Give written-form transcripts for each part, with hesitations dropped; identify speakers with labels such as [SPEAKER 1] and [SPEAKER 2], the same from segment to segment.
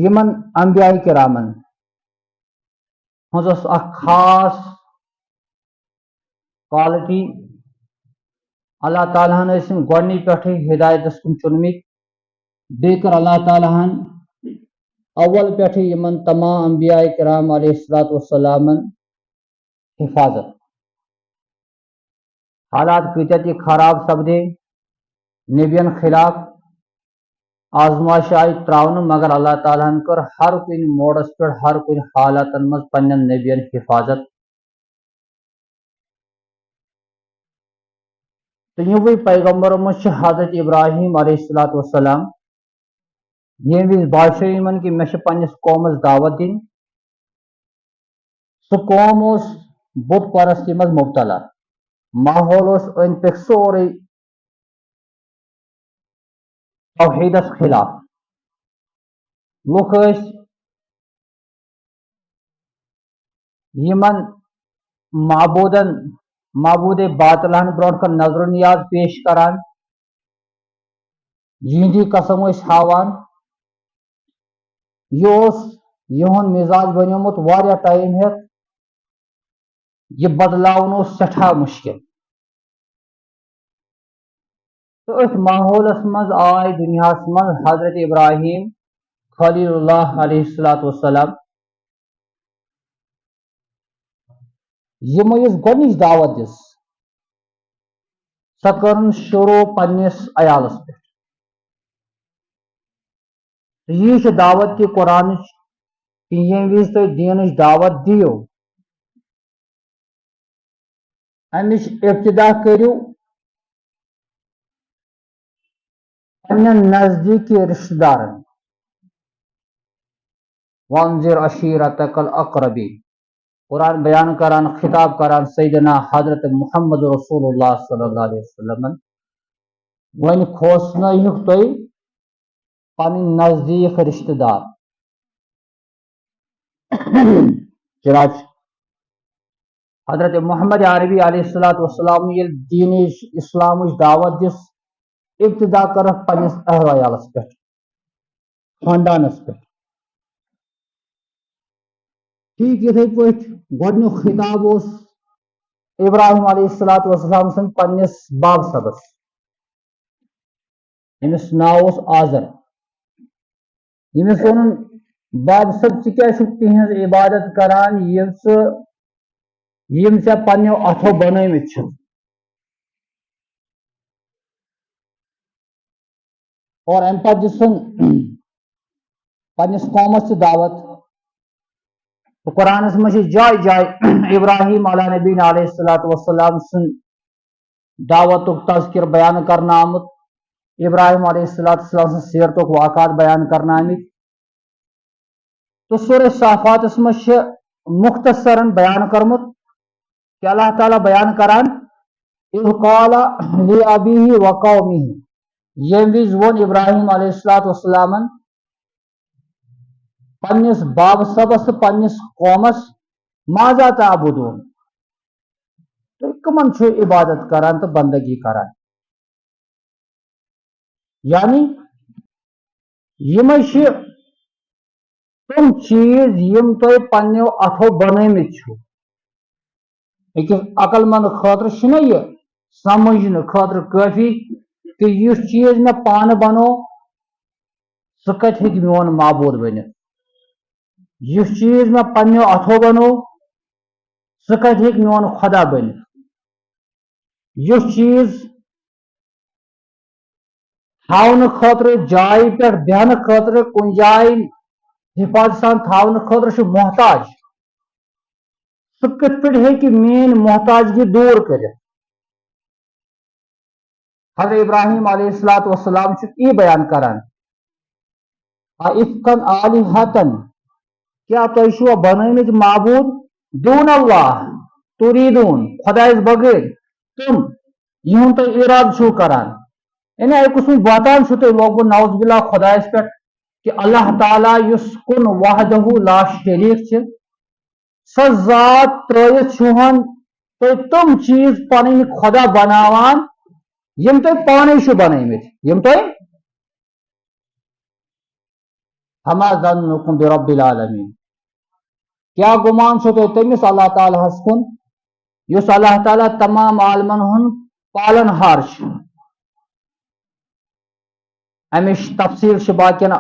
[SPEAKER 1] یمن انبیاء کرامن ہز خاص کوالٹی اللہ تعالیٰ ہن گۄڈنی پٮ۪ٹھٕے ہدایتس کُن چُنمٕتۍ بیٚیہِ کٔر اللہ تعالیٰ ہن اول پٮ۪ٹھٕے یمن تمام انبیاء کرام علیہ الصلوۃ والسلامن حفاظت حالات کۭتیاہ تہِ خراب سپدے نبین خلاف آزمائش آئی تراؤنہٕ مگر اللہ تعالیٰ ہن کٔر ہر کُنہِ موڑس پٮ۪ٹھ ہر کُنہِ حالاتن منٛز پننٮ۪ن نبین حفاظت تہٕ یِموٕے پیغمبرو منٛز چھِ حضرت ابراہیم علیہ الصلوۃ والسلام ییٚمہِ وِزِ باسیو یِمن کہِ مےٚ چھِ پننِس قومس دعوت دِنۍ سُہ قوم اوس بُت پرستی منٛز مبتلا ماحول اوس أنٛدۍ پٔکۍ سورُے توحیٖدس خلاف لُکھ ٲسۍ یِمن معبوٗدے باطلن برونٛٹھ کن نظر نیاز پیش کران یِہنٛدی قسم ٲسۍ ہاوان یہِ اوس یِہُنٛد مِزاج بنیومُت واریاہ ٹایم ہٮ۪تھ یہِ بدلاوُن اوس سٮ۪ٹھاہ مُشکِل تہٕ أتھۍ ماحولس منٛز آے دُنیاہس منٛز حضرت ابراہیم خلیل اللہ علیہ الصلوۃ والسلام یِمو یُس گۄڈنِچ دعوت دِژ سۄ کٔرٕن شروٗع پننِس عیالس پٮ۪ٹھ یی چھِ دعوت تہِ قرآنٕچ کہِ ییٚمہِ وِزِ تُہۍ دیٖنٕچ دعوت دِیِو امِچ ابتدا کٔرِو پننٮ۪ن نزدیٖکی رشتہٕ دارن وانذر عشیرتک الاقربین قرآن بیان کران خطاب کران سیدنا حضرت محمد رسول اللہ صلی اللہ علیہ وسلم وۄنۍ کھوژنٲیہُکھ تُہۍ پنٕنۍ نزدیٖک رشتہٕ دار چنانچہ حضرت محمد عربی علیہ الصلوۃ والسلام ییٚلہِ دیٖنٕچ اسلامٕچ دعوت دِژ ابتدا کٔرٕکھ پننِس اہل عیالس پٮ۪ٹھ خاندانس پٮ۪ٹھ ٹھیٖک یِتھٕے پٲٹھۍ گۄڈنیُک خطاب اوس ابراہیم علیہ الصلوۃ والسلام سٕنٛدِ پننِس باب صبس ییٚمِس ناو اوس آزر ییٚمِس ووٚنُن باب صٲب ژٕ کیٛازِ چھُکھ تِہنٛز عبادت کران یِم ژےٚ پننیو اتھو بنٲومٕتۍ چھِ اور امہِ پتہٕ دِژٕن پننِس قومس تہِ دعوت تہٕ قرآنس منٛز چھِ جایہِ جایہِ ابراہیم علیٰ نبینا علیہ الصلوۃ والسلام سٕنٛد دعوتُک تذکر بیان کرنہٕ آمُت ابراہیم علیہ الصلوۃ والسلام سٕنٛز سیرتُک واقعات بیان کرنہٕ آمٕتۍ تہٕ سورہ صافاتس منٛز چھِ مختصرن بیان کوٚرمُت کہ اللہ تعالیٰ بیان کران اذ قال لأبیہ وقومہ ییٚمہِ وِزِ ووٚن ابراہیم علیہ الصلوۃ والسلامن پننِس باب صبس تہٕ پننِس قومس ماذا تعبدون تُہۍ کٕمن چھِو عبادت کران تہٕ بندگی کران یعنی یِمے چھِ تِم چیٖز یِم تُہۍ پننیو اتھو بنٲومٕتۍ چھِو أکِس عقل منٛد خٲطرٕ چھُنہ یہِ سمجھنہٕ خٲطرٕ کٲفی کہ یُس چیٖز مےٚ پانہٕ بنوو سُہ کتہِ ہیٚکہِ میون معبوٗد بٔنِتھ یُس چیٖز مےٚ پننیو اتھو بنوو سُہ کتہِ ہیٚکہِ میون خۄدا بٔنِتھ یُس چیٖز تھاونہٕ خٲطرٕ جایہِ پٮ۪ٹھ بیٚہنہٕ خٲطرٕ کُنہِ جایہِ حفاظت سان تھاونہٕ خٲطرٕ چھُ محتاج سُہ کِتھ پٲٹھۍ ہیٚکہِ میٲنۍ محتاجگی دوٗر کٔرِتھ حضرت ابراہیم علیہ الصلوۃ والسلام چھُ یی بیان کران ائفکن آلہۃن کیٛاہ تُہۍ چھُوا بنٲومٕتۍ معبوٗد دوٗن اللہ تُریٖدوٗن خۄدایس بغٲر تِم یِہُنٛد تُہۍ اِرادٕ چھِو کران یعنی اَکہِ قٕسمُک بہتان چھُ تۄہہِ لوگمُت نعوذ باللہ خۄدایس پٮ۪ٹھ کہ اللہ تعالیٰ یُس کُن وحدہ لا شریٖک چھِ سۄ ذات ترٲوِتھ چھُہن تُہۍ تِم چیٖز پنٕنۍ خۄدا بناوان یِم تۄہہِ پانے چھِو بنٲومٕتۍ یِم تۄہہِ فما ظنكم برب العالمین کیا گمان چھو تۄہہِ تٔمِس اللہ تعالیٰ ہس کُن یُس اللہ تعالیٰ تمام عالمن ہُنٛد پالن ہار چھُ امِچ تفصیل چھِ باقین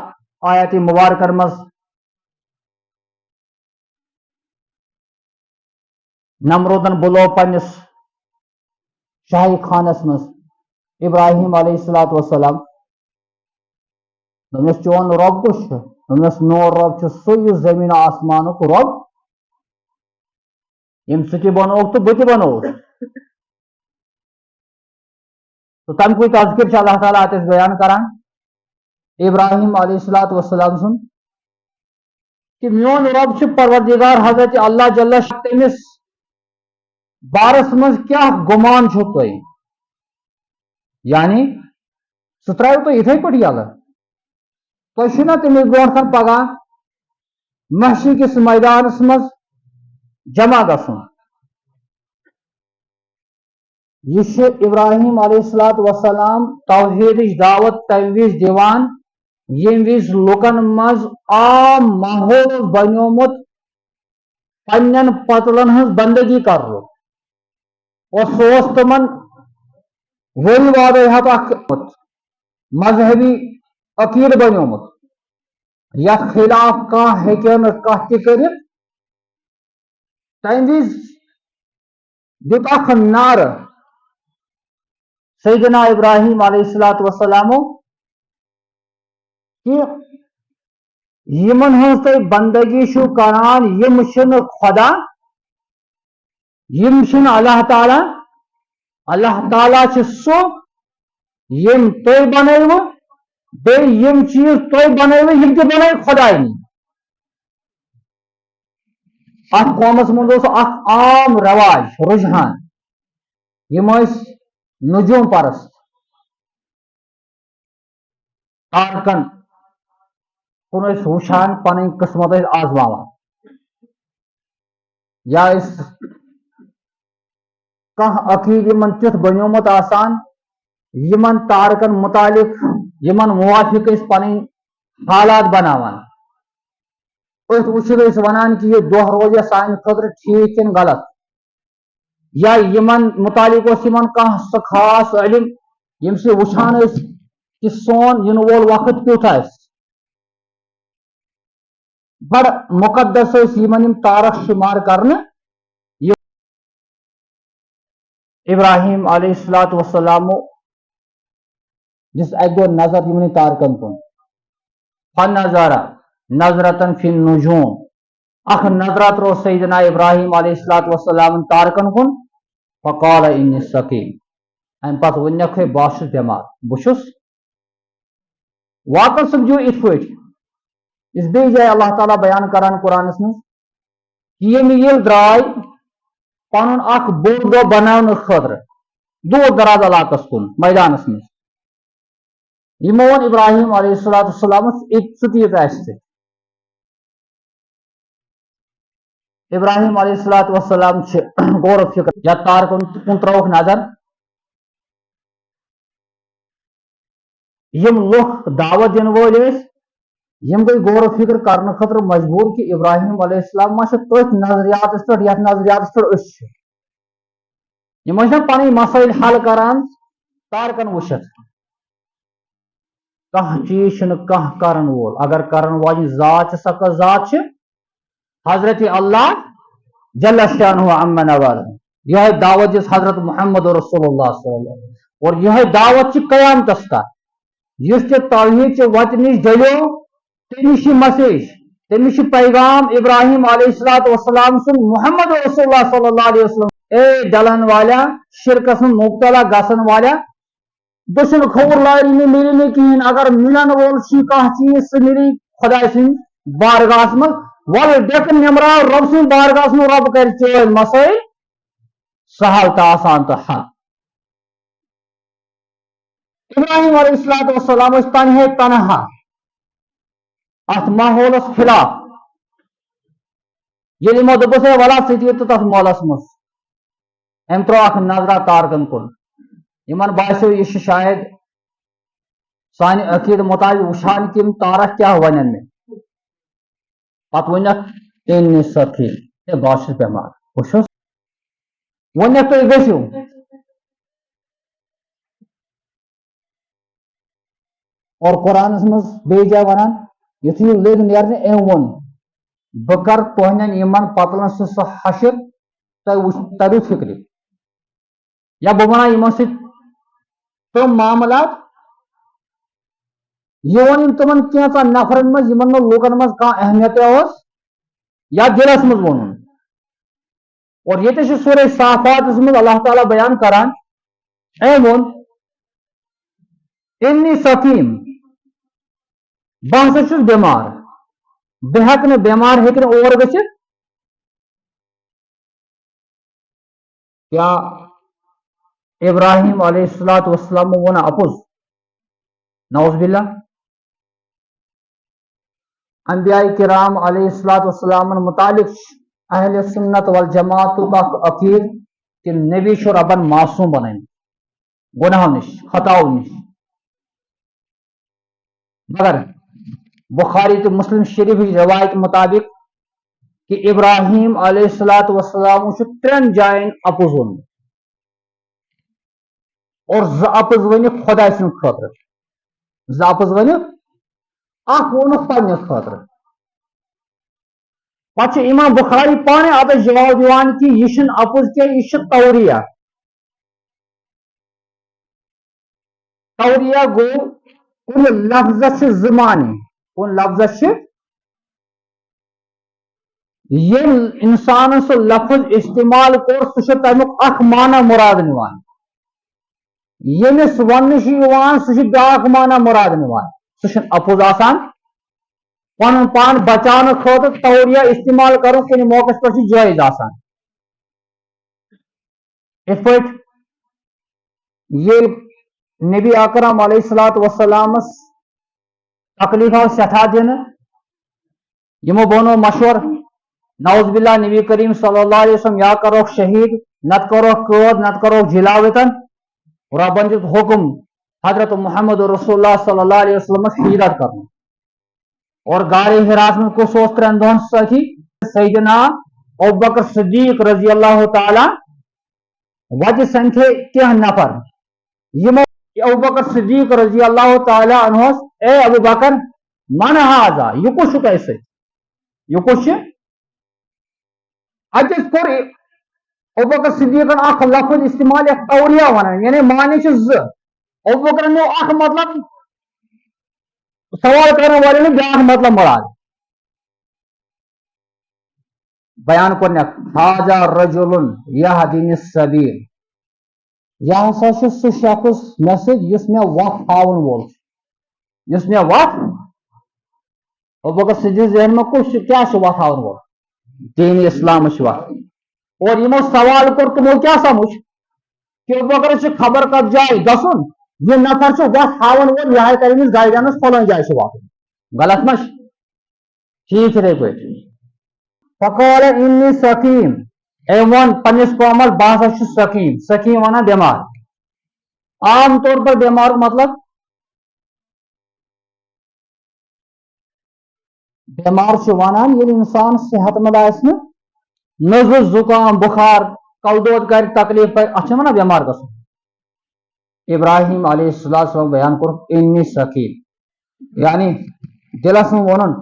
[SPEAKER 1] آیات مبارکن منٛز نمرودن بُلو پننِس شاہی خانس منٛز ابراہیم علیہ الصلوۃ والسلام دوٚپنس چون رۄب کُس چھُ دوٚپنس میون رۄب چھُ سُے یُس زٔمیٖن آسمانُک رۄب ییٚمہِ ژٕ تہِ بنووُکھ تہٕ بہٕ تہِ بنووُس تہٕ تَمہِ تذکر چھُ اللہ تعالیٰ اتٮ۪س بیان کران ابراہیم علیہ الصلوۃ والسلام سُنٛد کہ میون رۄب چھُ پروردگار حضرت اللہ جل تٔمِس بارس منٛز کیٛاہ گُمان چھُو تۄہہِ یعنی سُہ ترٛایو تۄہہِ یِتھے پٲٹھۍ یلہٕ تۄہہِ چھُو نا تٔمِس برونٛٹھ کن پگاہ محشر کِس میدانس منٛز جمع گژھُن یہ چھُ ابراہیم علیہ الصلوۃ والسلام توحیدٕچ دعوت تمہِ وِزِ دِوان ییٚمہِ وِزِ لُکن منٛز عام ماحول بنیومُت پننٮ۪ن پتلن ہٕنٛز بندگی کرنُک اور سُہ اوس تِمن ؤری وادے ہتھ اکھ مذہبی عقیدٕ بنیومُت یتھ خلاف کانٛہہ ہیٚکہِ نہٕ کتھ تہِ کٔرِتھ تمہِ وِزِ دیُت اکھ نعرٕ سیدنا ابراہیم علیہ الصلوۃ والسلامو کہ یمن ہٕنٛز تُہۍ بندگی چھِو کران یِم چھِنہٕ خدا یِم چھِنہٕ اللہ تعالیٰ اللہ تعالیٰ چھُ سُہ یِم تُہۍ بنٲوٕ بیٚیہِ یِم چیٖز تُہۍ بنٲوٕ یِم تہِ بنٲوۍ خۄداے اتھ قومس منٛز اوس اکھ عام رواج رجحان یِم ٲسۍ نجوم پرست تارکن کُن ٲسۍ وٕچھان پنٕنۍ قٕسمت ٲسۍ آزماوان یا ٲسۍ کانٛہہ عقیٖدٕ یِمن تیُتھ بنیومُت آسان یِمن تارکن متعلق یِمن موافق ٲسۍ پنٕنۍ حالات بناوان أتھۍ وٕچھِتھ ٲسۍ ونان کہ یہِ دۄہ روزیا سانہِ خٲطرٕ ٹھیٖک کِنہٕ غلط یا یِمن متعلق اوس یِمن کانٛہہ سُہ خاص علم ییٚمہِ سۭتۍ وٕچھان ٲسۍ کہ سون یِنہٕ وول وقت کیُتھ آسہِ بڑٕ مُقدس ٲسۍ یِمن یِم تارک شُمار کرنہٕ ابراہیم علیہ الصلوۃ والسلامو دِژ اکہِ دۄہ نظر یِمنٕے تارکن کُن فنظر نظرتن فی النجوم اکھ نظرہ ترٲو سیدنا ابراہیم علیہ الصلوۃ والسلام تارکن کُن فقال انی سقیم امہِ پتہٕ ووٚنکھ ہے بہٕ چھُس بٮ۪مار بہٕ چھُس واقع سمجھو یِتھ پٲٹھۍ یُس بیٚیہِ جایہِ اللہ تعالیٰ بیان کران قرآنس منٛز کہ ییٚمہِ ییٚلہِ درٛاے پنُن اکھ بوٚڑ دۄہ بناونہٕ خٲطرٕ دوٗر دراز علاقس کُن میدانس منٛز یِمو ووٚن ابراہیم علیہ الصلوۃ والسلامس ژٕ تہِ یہِ اَسہِ سۭتۍ ابراہیم علیہ الصلوۃ والسلام چھِ غور و فکر یتھ تارکن کُن ترٲوکھ نظر یِم لُکھ دعوت دِنہٕ وٲلۍ ٲسۍ یِم گٔے غور و فکر کرنہٕ خٲطرٕ مجبوٗر کہ ابراہیم علیہ السلام ما چھِ تٔتھۍ نظریاتس پٮ۪ٹھ یتھ نظریاتس پٮ۪ٹھ أسۍ چھِ یِم ٲسۍ نا پنٕنۍ مسٲیل حل کران تارکن وٕچھِتھ کانٛہہ چیٖز چھُنہٕ کانٛہہ کرن وول اگر کرن واجیٚنۍ ذات چھِ سۄ کۄس ذات چھِ حضرت اللہ جل شانہ عما نوالہ یہے دعوت دِژ حضرت محمد رسول اللہ صلی اللہ علیہ وسلم اور یہے دعوت چھِ قیامتس تام یُس تہِ توحیٖد چہِ وتہِ نِش ڈٔلیو تٔمِس چھِ مسیج تٔمِس چھِ پیغام ابراہیم علیہ الصلوۃ والسلام سُنٛد محمد رسول اللہ صلی اللہ علیہ وسلم اے ڈلن والا شرکس منٛز مبتلا گژھن والا دٔچھُن کھووُر لارِ نہٕ مِلہِ نہٕ کِہیٖنۍ اگر مِلن وول چھُ کانٛہہ چیٖز سُہ مِلی خۄداے سٕنٛدِ بارگاہس منٛز ول ڈٮ۪کہٕ نِمراو رۄب سٕنٛدِ بارگاہس منٛز رۄب کرِ چٲنۍ مسٲیل سہل تہٕ آسان تہٕ حل ابراہیم علیہ الصلوۃ والسلام ٲسۍ تنہے تنہا اتھ ماحولس خلاف ییٚلہِ یِمو دوٚپُس ہے ولا ژٕ تہِ تہٕ تتھ مٲلس منٛز أمۍ ترٲو اکھ نظرا تارکن کُن یِمن باسیو یہِ چھُ شاید سانہِ عقیٖدٕ مطابق وٕچھان کہ یِم تارک کیٛاہ ونن مےٚ پتہ ونک انی سخی ہے بہت بیمار وچھس ونک تھی گھو اور قرآن مز بیٚیہِ جایہِ ونان یُتھُے یہِ لٔگۍ نیرنہِ أمۍ ووٚن بہٕ کر تُہنٛدٮ۪ن یِمن پتلن سۭتۍ سُہ حشر تۄہہِ ترِو فِکرِ یا بہٕ ونان یِمن سۭتۍ تِم معاملات یہِ ووٚن أمۍ تِمن کینٛژن نفرن منٛز یِمن نہٕ لُکن منٛز کانٛہہ اہمیت ٲس یا دِلس منٛز ووٚنُن اور ییٚتہِ چھُ سورہ صافاتس منٛز اللہ تعالیٰ بیان کران أمۍ ووٚن انی سقیم بہٕ ہسا چھُس بٮ۪مار بہٕ ہٮ۪کہٕ نہٕ بٮ۪مار ہیٚکہِ نہٕ اور گٔژھِتھ کیا ابراہیم علیہ الصلوۃ والسلام ووٚن اپُز نعوذ باللہ انبیاء کرام علیہ الصلوۃ والسلام متعلق اہل سنت والجماعت عقید کہ نبی چھُ ربن معصوم بنٲیمٕتۍ گۄناہو نِش خطاو نِش مگر بخاری تو مسلم شریف روایت مطابق کہ ابراہیم علیہ الصلوۃ والسلام ترین جائن اپُز ووٚنمُت اور زٕ اپُز ؤنِکھ خۄداے سٕنٛدِ خٲطرٕ زٕ اپُز ؤنِکھ اکھ ووٚنُکھ پننہِ خٲطرٕ پتہٕ چھُ امام بخاری پانے اتھ جواب دِوان کہ یہِ چھُنہٕ اپُز کینٛہہ یہِ چھُ توریہ توریہ گوٚو کُنہِ لفظس چھِ زٕ معنی کُنہِ لفظس چھِ ییٚمۍ انسانن سُہ لفظ استعمال کوٚر سُہ چھُ تمیُک اکھ معنی مُراد نِوان ییٚمِس وننہٕ چھُ یِوان سُہ چھُ بیاکھ معنی مُراد نِوان سُہ چھُنہٕ اپُز آسان پنُن پان بچاونہٕ خٲطرٕ توریہ استعمال کرُن کُنہِ موقعس پٮ۪ٹھ چھُ جٲیز آسان یِتھ پٲٹھۍ ییٚلہِ نبی اکرم علیہ الصلوۃ والسلامس تکلیف آو سٮ۪ٹھاہ دِنہٕ یِمو بنوو مشور نعوذ باللہ نبی کریم صلی اللہ علیہ وسلم یا کروکھ شہید نت کروکھ قٲد نت کروکھ جلاوطن ربن دیُت حکم حضرت محمد رسول اللہ صلی اللہ علیہ وسلمس ہجرت کرنُک اور غارِ حراس منٛز کُس اوس ترٛٮ۪ن دۄہن سۭتی سیدنا ابوبکر صدیق رضی اللہ تعالیٰ وتہِ سمکھے کینٛہہ نفر یِمو ابوبکر صدیق رضی اللہ تعالیٰ عنہس اے ابوبکر من ہاذا یہِ کُس چھُ تۄہہِ سۭتۍ یہِ کُس چھُ اتہِ کوٚر ابوبکر صدیقن اکھ لفظ استعمال یتھ توریہ ونان یعنی معنی چھِ زٕ ابوبکرن نیوٗ اکھ مطلب سوال کرن والٮ۪ن بیاکھ مطلب مراد بیان کوٚرنکھ ہاذا رجل یہدینی السبیل یہ ہسا چھُ سُہ شخص مےٚ سۭتۍ یُس مےٚ وتھ ہاوُن وول چھُ یُس مےٚ وتھ ابوبکر صدیق ذہن منٛز کُس چھُ کیٛاہ چھُ وتھ ہاوُن وول دین اسلامٕچ وتھ اور یِمو سوال کوٚر تِمو کیٛاہ سمجھ کہ ابوبکرس چھُ خبر کتھ جایہِ گژھُن یہِ نفر چھُ وتھ ہاوان وول یہے کرِ أمِس گایڈنس فلٲنۍ جایہِ چھُ واتُن غلط ما چھُ ٹھیٖک چھُ یِتھٕے پٲٹھۍ فقال انی سقیم أمۍ ووٚن پننِس قومس بہٕ ہسا چھُس سقیم سقیم ونان بٮ۪مار عام طور پر بٮ۪مارُک مطلب بٮ۪مار چھُ ونان ییٚلہِ انسان صحت مند آسہِ نہٕ نزلہٕ زُکام بُخار کلہٕ دود کرِ تکلیف کرِ اتھ چھِ ونان بٮ۪مار گژھُن ابراہیم علیہ السلام بیان کوٚرُکھ انی سقیم یعنی دلس منٛز وونُن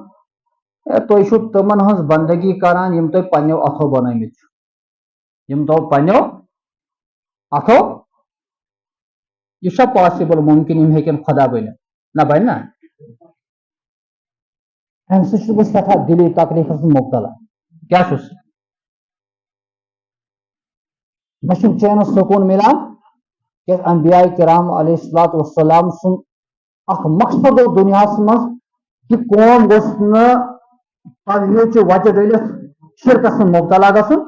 [SPEAKER 1] تُہۍ چھِو تِمن ہٕنٛز بندگی کران یِم تۄہہِ پننیو اتھو بنٲومٕتۍ چھِو یِم تۄہہِ پننیو اتھو یہِ چھا پاسبل ممکن یِم ہیٚکن خدا بٔنِتھ نہ بنہِ نا امہِ سۭتۍ چھُس بہٕ سٮ۪ٹھاہ دِلی تکلیفس منٛز مُبتلا کیٛاہ چھُس مےٚ چھُنہٕ چینس سکوٗن مِلان کیٛازِ انبیاء کرام علیہ الصلوۃ والسلام سُنٛد اکھ مقصد اوس دُنیاہس منٛز کہ قوم گوٚژھ نہٕ توحیٖد چہِ وتہِ ڈٔلِتھ شرکس منٛز مُبتلا گژھُن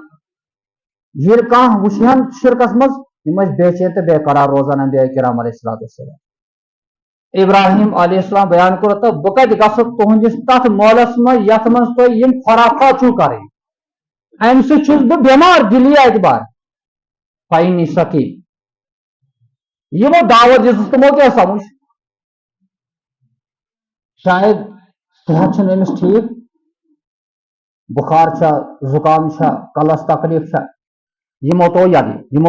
[SPEAKER 1] ییٚلہِ کانٛہہ وٕچھہن شرکس منٛز یِم ٲسۍ بے چین تہٕ بے قرار روزان انبیاء کرام علیہ الصلوۃ والسلام ابراہیم علیہ السلام بیان کوٚر تہٕ بہٕ کتہِ گژھٕ تُہنٛدِس تتھ مٲلس منٛز یتھ منٛز تُہۍ یِم خرافات چھِو کرٕنۍ امہِ سۭتۍ چھُس بہٕ بٮ۪مار دِلی اعتبار فإنی سقیم یِمو دعوت دِژٕس تِمو کیٛاہ سمجھ شاید صحت چھُنہٕ أمِس ٹھیٖک بخار زکام کلس تکلیف یمو تو یدی